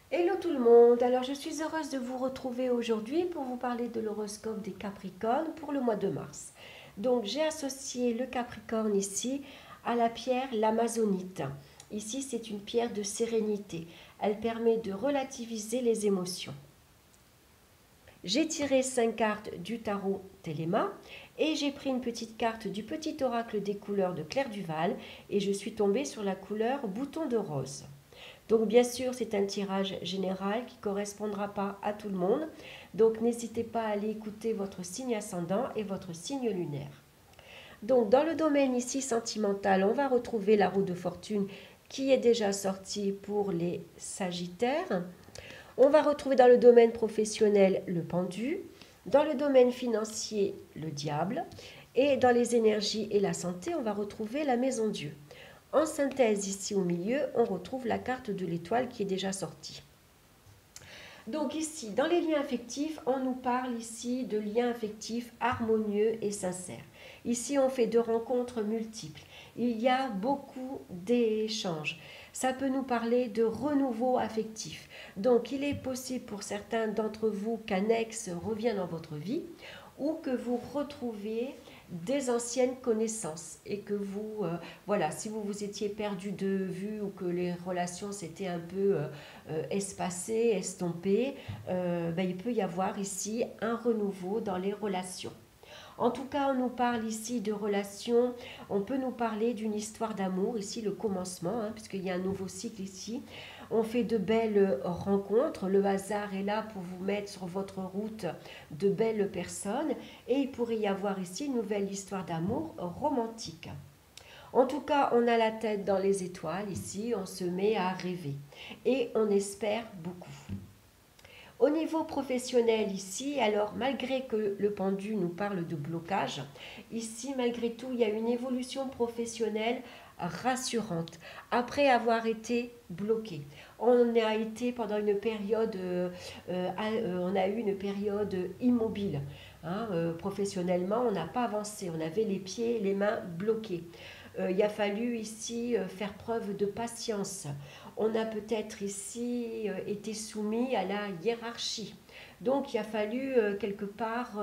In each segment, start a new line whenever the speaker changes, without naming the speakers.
Hello tout le monde, alors je suis heureuse de vous retrouver aujourd'hui pour vous parler de l'horoscope des Capricornes pour le mois de mars. Donc j'ai associé le Capricorne ici à la pierre l'amazonite. Ici c'est une pierre de sérénité, elle permet de relativiser les émotions. J'ai tiré 5 cartes du tarot Téléma et j'ai pris une petite carte du petit oracle des couleurs de Claire Duval et je suis tombée sur la couleur bouton de rose. Donc bien sûr, c'est un tirage général qui ne correspondra pas à tout le monde. Donc n'hésitez pas à aller écouter votre signe ascendant et votre signe lunaire. Donc dans le domaine ici sentimental, on va retrouver la roue de fortune qui est déjà sortie pour les Sagittaires. On va retrouver dans le domaine professionnel le pendu. Dans le domaine financier, le diable. Et dans les énergies et la santé, on va retrouver la maison Dieu. En synthèse, ici au milieu, on retrouve la carte de l'étoile qui est déjà sortie. Donc ici, dans les liens affectifs, on nous parle ici de liens affectifs harmonieux et sincères. Ici, on fait de rencontres multiples. Il y a beaucoup d'échanges. Ça peut nous parler de renouveau affectif. Donc, il est possible pour certains d'entre vous qu'un ex revienne dans votre vie ou que vous retrouviez des anciennes connaissances et que vous, voilà, si vous vous étiez perdu de vue ou que les relations s'étaient un peu espacées, estompées, il peut y avoir ici un renouveau dans les relations. En tout cas, on nous parle ici de relations, on peut nous parler d'une histoire d'amour, ici le commencement, puisqu'il y a un nouveau cycle ici. On fait de belles rencontres, le hasard est là pour vous mettre sur votre route de belles personnes et il pourrait y avoir ici une nouvelle histoire d'amour romantique. En tout cas, on a la tête dans les étoiles ici, on se met à rêver et on espère beaucoup. Au niveau professionnel ici, alors malgré que le pendu nous parle de blocage, ici malgré tout il y a une évolution professionnelle rassurante après avoir été bloqué. On a été pendant une période, on a eu une période immobile. Professionnellement, on n'a pas avancé, on avait les pieds et les mains bloqués. Il a fallu ici faire preuve de patience. On a peut-être ici été soumis à la hiérarchie. Donc il a fallu quelque part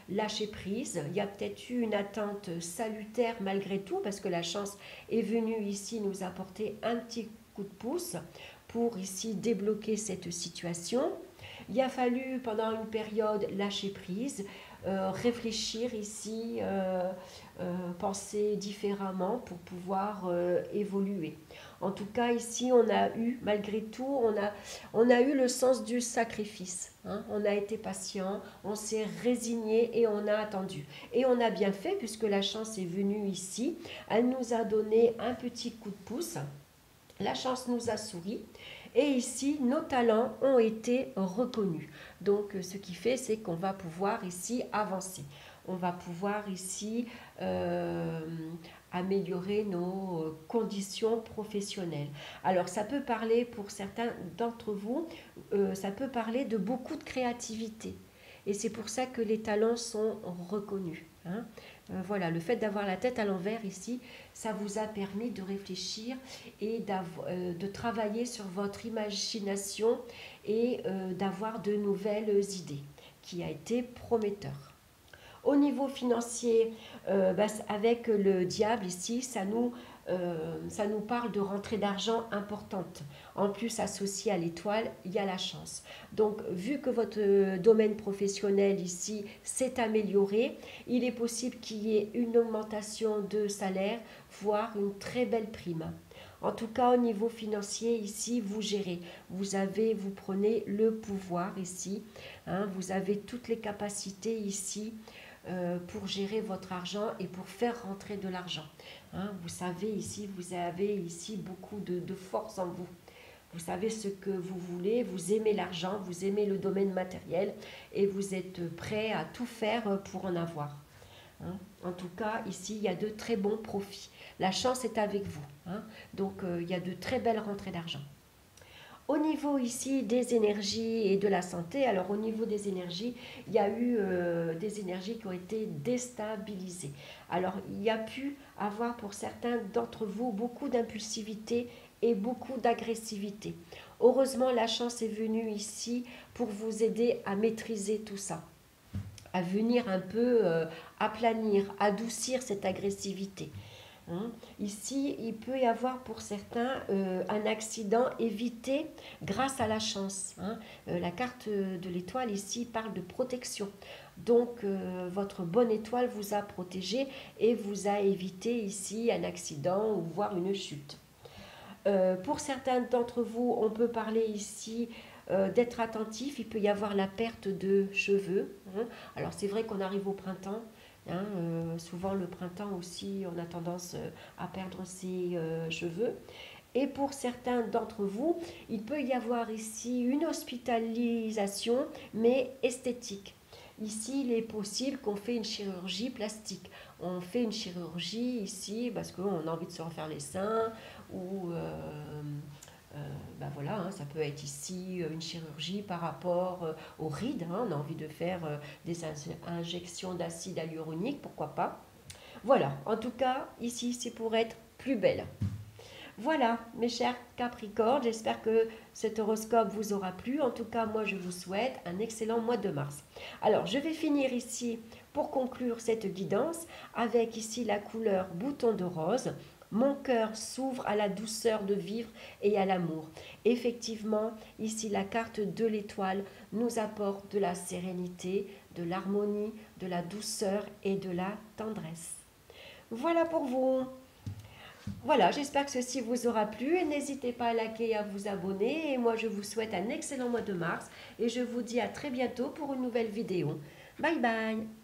lâcher prise. Il y a peut-être eu une attente salutaire malgré tout parce que la chance est venue ici nous apporter un petit coup de pouce pour ici débloquer cette situation. Il a fallu pendant une période lâcher prise, réfléchir ici, penser différemment pour pouvoir évoluer. En tout cas, ici, on a eu, malgré tout, on a eu le sens du sacrifice. On a été patient, on s'est résigné et on a attendu. Et on a bien fait puisque la chance est venue ici. Elle nous a donné un petit coup de pouce. La chance nous a souri et ici nos talents ont été reconnus. Donc ce qui fait c'est qu'on va pouvoir ici avancer. On va pouvoir ici améliorer nos conditions professionnelles. Alors ça peut parler pour certains d'entre vous, ça peut parler de beaucoup de créativité. Et c'est pour ça que les talents sont reconnus. Voilà, le fait d'avoir la tête à l'envers ici, ça vous a permis de réfléchir et de travailler sur votre imagination et d'avoir de nouvelles idées, qui a été prometteur. Au niveau financier, avec le diable ici, ça nous parle de rentrée d'argent importante. En plus, associé à l'étoile, il y a la chance. Donc, vu que votre domaine professionnel ici s'est amélioré, il est possible qu'il y ait une augmentation de salaire, voire une très belle prime. En tout cas, au niveau financier, ici, vous gérez. Vous prenez le pouvoir ici. Vous avez toutes les capacités ici pour gérer votre argent et pour faire rentrer de l'argent. Vous savez ici, vous avez ici beaucoup de force en vous. Vous savez ce que vous voulez, vous aimez l'argent, vous aimez le domaine matériel et vous êtes prêt à tout faire pour en avoir. En tout cas, ici, il y a de très bons profits. La chance est avec vous. Donc, il y a de très belles rentrées d'argent. Au niveau ici des énergies et de la santé, alors au niveau des énergies, il y a eu des énergies qui ont été déstabilisées. Alors il y a pu avoir pour certains d'entre vous beaucoup d'impulsivité et beaucoup d'agressivité. Heureusement, la chance est venue ici pour vous aider à maîtriser tout ça, à venir un peu aplanir, adoucir cette agressivité. Hein. Ici, il peut y avoir pour certains un accident évité grâce à la chance. Hein. La carte de l'étoile ici parle de protection. Donc, votre bonne étoile vous a protégé et vous a évité ici un accident ou voire une chute. Pour certains d'entre vous, on peut parler ici d'être attentif. Il peut y avoir la perte de cheveux. Hein. Alors, c'est vrai qu'on arrive au printemps. Hein, souvent le printemps aussi, on a tendance à perdre ses cheveux. Et pour certains d'entre vous, il peut y avoir ici une hospitalisation, mais esthétique. Ici, il est possible qu'on fait une chirurgie plastique. On fait une chirurgie ici parce qu'on a envie de se refaire les seins ou ben voilà, hein, ça peut être ici une chirurgie par rapport aux rides. Hein, on a envie de faire des injections d'acide hyaluronique, pourquoi pas. Voilà, en tout cas, ici, c'est pour être plus belle. Voilà, mes chers Capricornes, j'espère que cet horoscope vous aura plu. En tout cas, moi, je vous souhaite un excellent mois de mars. Alors, je vais finir ici pour conclure cette guidance avec ici la couleur bouton de rose. Mon cœur s'ouvre à la douceur de vivre et à l'amour. Effectivement, ici, la carte de l'étoile nous apporte de la sérénité, de l'harmonie, de la douceur et de la tendresse. Voilà pour vous. Voilà, j'espère que ceci vous aura plu et n'hésitez pas à liker et à vous abonner. Et moi, je vous souhaite un excellent mois de mars et je vous dis à très bientôt pour une nouvelle vidéo. Bye bye!